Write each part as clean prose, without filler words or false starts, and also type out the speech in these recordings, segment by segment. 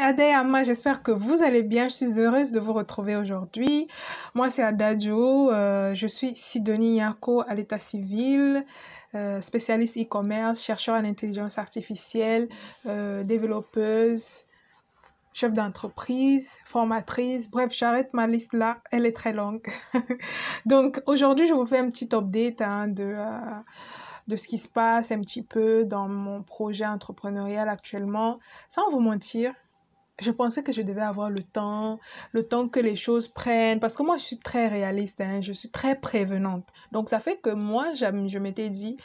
Adeyama, j'espère que vous allez bien. Je suis heureuse de vous retrouver aujourd'hui. Moi, c'est Adadjo. Je suis Sidonie Yako à l'état civil, spécialiste e-commerce, chercheur en intelligence artificielle, développeuse, chef d'entreprise, formatrice. Bref, j'arrête ma liste là. Elle est très longue. Donc, aujourd'hui, je vous fais un petit update de ce qui se passe un petit peu dans mon projet entrepreneurial actuellement. Sans vous mentir, je pensais que je devais avoir le temps que les choses prennent, parce que moi, je suis très réaliste, hein, je suis très prévenante. Donc, ça fait que moi, je m'étais dit,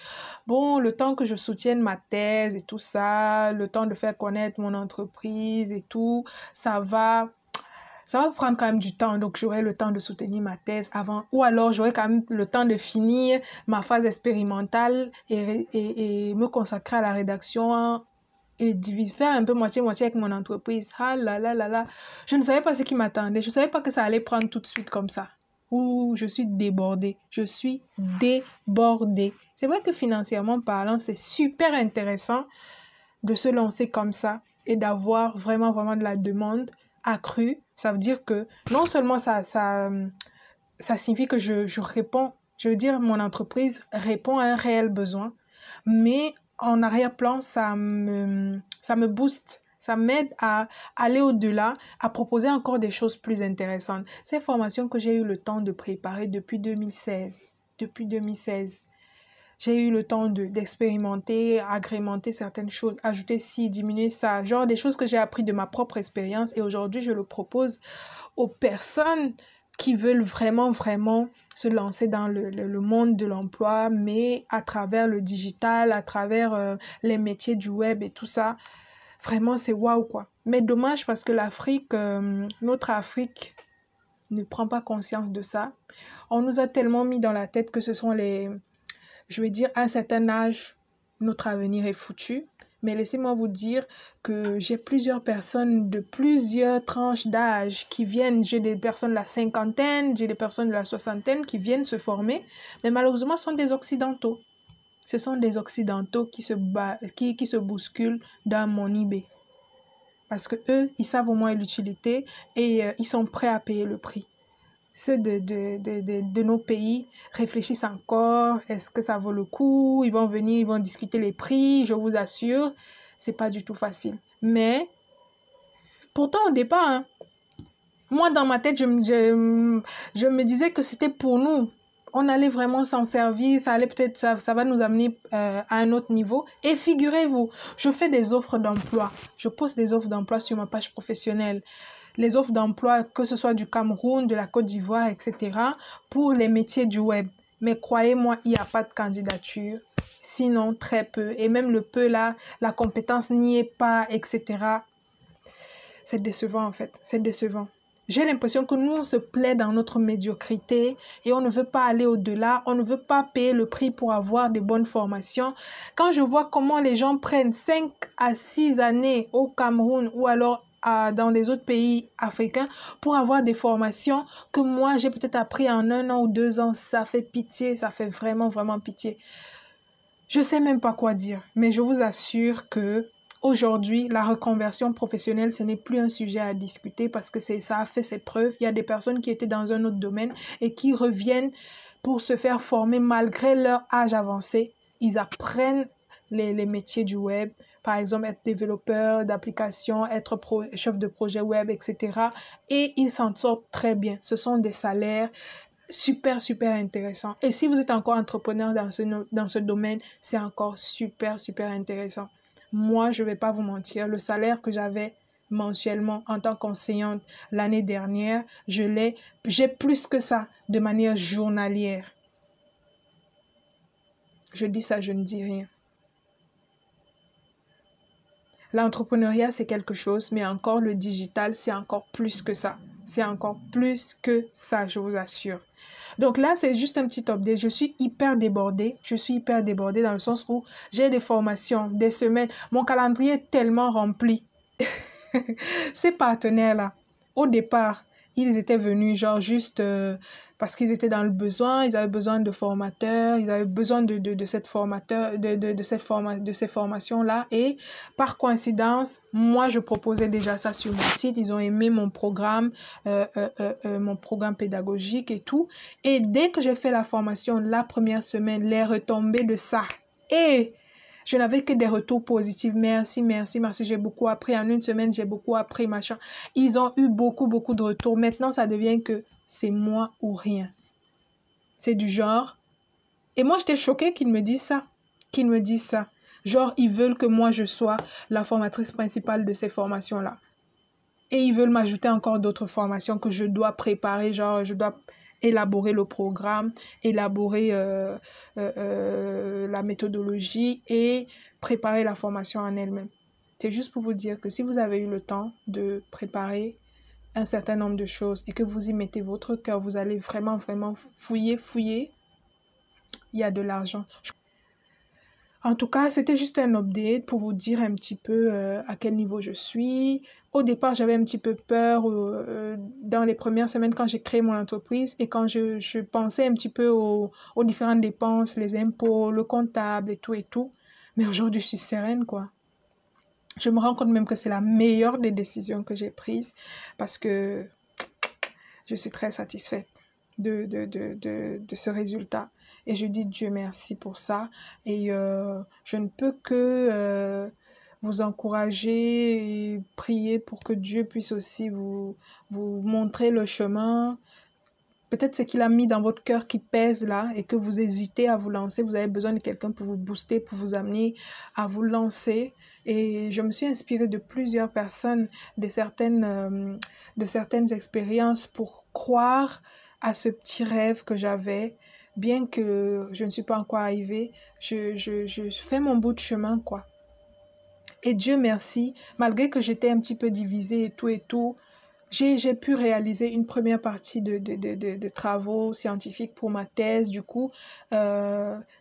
bon, le temps que je soutienne ma thèse et tout ça, le temps de faire connaître mon entreprise et tout, ça va prendre quand même du temps. Donc, j'aurai le temps de soutenir ma thèse avant, ou alors j'aurai quand même le temps de finir ma phase expérimentale et me consacrer à la rédaction et faire un peu moitié-moitié avec mon entreprise. Ah là là là là. Je ne savais pas ce qui m'attendait. Je ne savais pas que ça allait prendre tout de suite comme ça. Ouh, je suis débordée. Je suis débordée. C'est vrai que financièrement parlant, c'est super intéressant de se lancer comme ça et d'avoir vraiment de la demande accrue. Ça veut dire que non seulement ça signifie que je réponds, je veux dire, mon entreprise répond à un réel besoin, mais en arrière-plan, ça me booste, ça m'aide à aller au-delà, à proposer encore des choses plus intéressantes. Ces formations que j'ai eu le temps de préparer depuis 2016, j'ai eu le temps d'expérimenter, agrémenter certaines choses, ajouter ci, diminuer ça, genre des choses que j'ai appris de ma propre expérience, et aujourd'hui, je le propose aux personnes qui veulent vraiment se lancer dans le monde de l'emploi, mais à travers le digital, à travers les métiers du web et tout ça. Vraiment, c'est waouh quoi. Mais dommage parce que l'Afrique, notre Afrique ne prend pas conscience de ça. On nous a tellement mis dans la tête que ce sont je vais dire, à un certain âge, notre avenir est foutu. Mais laissez-moi vous dire que j'ai plusieurs personnes de plusieurs tranches d'âge qui viennent. J'ai des personnes de la cinquantaine, j'ai des personnes de la soixantaine qui viennent se former. Mais malheureusement, ce sont des Occidentaux. Ce sont des Occidentaux qui se bousculent dans mon eBay. Parce que eux, ils savent au moins l'utilité et ils sont prêts à payer le prix. Ceux de nos pays réfléchissent encore, est-ce que ça vaut le coup? Ils vont venir, ils vont discuter les prix, je vous assure, c'est pas du tout facile. Mais pourtant au départ, hein, moi dans ma tête, je me disais que c'était pour nous. On allait vraiment s'en servir, ça allait peut-être, ça va nous amener à un autre niveau. Et figurez-vous, je fais des offres d'emploi. Je poste des offres d'emploi sur ma page professionnelle. Les offres d'emploi, que ce soit du Cameroun, de la Côte d'Ivoire, etc., pour les métiers du web. Mais croyez-moi, il n'y a pas de candidature, sinon très peu. Et même le peu là, la compétence n'y est pas, etc. C'est décevant en fait, c'est décevant. J'ai l'impression que nous, on se plaît dans notre médiocrité et on ne veut pas aller au-delà, on ne veut pas payer le prix pour avoir des bonnes formations. Quand je vois comment les gens prennent 5 à 6 années au Cameroun ou alors dans des autres pays africains pour avoir des formations que moi, j'ai peut-être appris en 1 an ou 2 ans, ça fait pitié, ça fait vraiment pitié. Je ne sais même pas quoi dire, mais je vous assure que aujourd'hui, la reconversion professionnelle, ce n'est plus un sujet à discuter parce que ça a fait ses preuves. Il y a des personnes qui étaient dans un autre domaine et qui reviennent pour se faire former malgré leur âge avancé. Ils apprennent les métiers du web, par exemple être développeur d'applications, être chef de projet web, etc. Et ils s'en sortent très bien. Ce sont des salaires super intéressants. Et si vous êtes encore entrepreneur dans ce domaine, c'est encore super intéressant. Moi, je ne vais pas vous mentir, le salaire que j'avais mensuellement en tant qu'enseignante l'année dernière, j'ai plus que ça de manière journalière. Je dis ça, je ne dis rien. L'entrepreneuriat, c'est quelque chose, mais encore le digital, c'est encore plus que ça. C'est encore plus que ça, je vous assure. Donc là, c'est juste un petit update. Je suis hyper débordée. Je suis hyper débordée dans le sens où j'ai des formations, des semaines. Mon calendrier est tellement rempli. Ces partenaires-là, au départ, Ils étaient venus genre juste parce qu'ils étaient dans le besoin, ils avaient besoin de formateurs, ils avaient besoin de cette formateur, de ces formations-là. Et par coïncidence, moi, je proposais déjà ça sur mon site. Ils ont aimé mon programme pédagogique et tout. Et dès que j'ai fait la formation, la première semaine, les retombées de ça. Et je n'avais que des retours positifs. Merci, merci, merci. J'ai beaucoup appris. En une semaine, j'ai beaucoup appris, machin. Ils ont eu beaucoup, beaucoup de retours. Maintenant, ça devient que c'est moi ou rien. C'est du genre. Et moi, j'étais choquée qu'ils me disent ça. Qu'ils me disent ça. Genre, ils veulent que moi, je sois la formatrice principale de ces formations-là. Et ils veulent m'ajouter encore d'autres formations que je dois préparer. Genre, je dois élaborer le programme, élaborer la méthodologie et préparer la formation en elle-même. C'est juste pour vous dire que si vous avez eu le temps de préparer un certain nombre de choses et que vous y mettez votre cœur, vous allez vraiment, vraiment fouiller, il y a de l'argent. En tout cas, c'était juste un update pour vous dire un petit peu à quel niveau je suis. Au départ, j'avais un petit peu peur dans les premières semaines quand j'ai créé mon entreprise et quand je pensais un petit peu aux différentes dépenses, les impôts, le comptable et tout et tout. Mais aujourd'hui, je suis sereine, quoi. Je me rends compte même que c'est la meilleure des décisions que j'ai prises parce que je suis très satisfaite de ce résultat. Et je dis Dieu merci pour ça. Et je ne peux que vous encourager et prier pour que Dieu puisse aussi vous montrer le chemin. Peut-être ce qu'il a mis dans votre cœur qui pèse là et que vous hésitez à vous lancer. Vous avez besoin de quelqu'un pour vous booster, pour vous amener à vous lancer. Et je me suis inspirée de plusieurs personnes, de certaines expériences pour croire à ce petit rêve que j'avais. Bien que je ne suis pas encore arrivée, je fais mon bout de chemin, quoi. Et Dieu merci, malgré que j'étais un petit peu divisée et tout, j'ai pu réaliser une première partie de travaux scientifiques pour ma thèse. Du coup,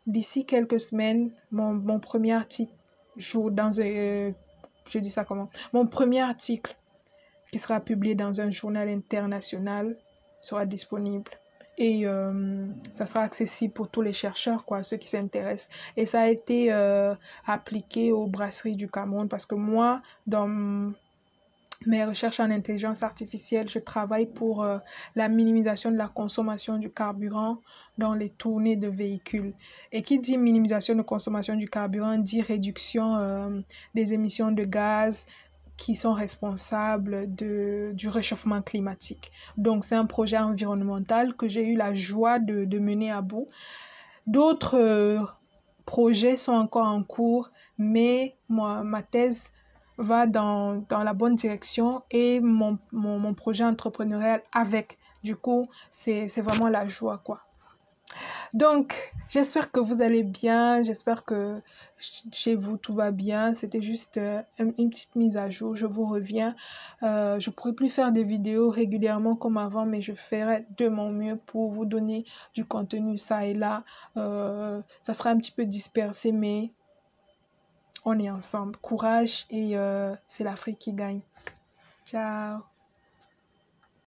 d'ici quelques semaines, mon premier article, je dis ça comment? Mon premier article qui sera publié dans un journal international sera disponible. Et ça sera accessible pour tous les chercheurs, quoi, ceux qui s'intéressent. Et ça a été appliqué aux brasseries du Cameroun parce que moi, dans mes recherches en intelligence artificielle, je travaille pour la minimisation de la consommation du carburant dans les tournées de véhicules. Et qui dit minimisation de consommation du carburant dit réduction des émissions de gaz qui sont responsables du réchauffement climatique. Donc, c'est un projet environnemental que j'ai eu la joie de mener à bout. D'autres projets sont encore en cours, mais ma thèse va dans la bonne direction et mon projet entrepreneurial avec. Du coup, c'est vraiment la joie, quoi. Donc, j'espère que vous allez bien, j'espère que chez vous tout va bien. C'était juste une petite mise à jour, je vous reviens. Je ne pourrai plus faire des vidéos régulièrement comme avant, mais je ferai de mon mieux pour vous donner du contenu ça et là. Ça sera un petit peu dispersé, mais on est ensemble. Courage et c'est l'Afrique qui gagne. Ciao!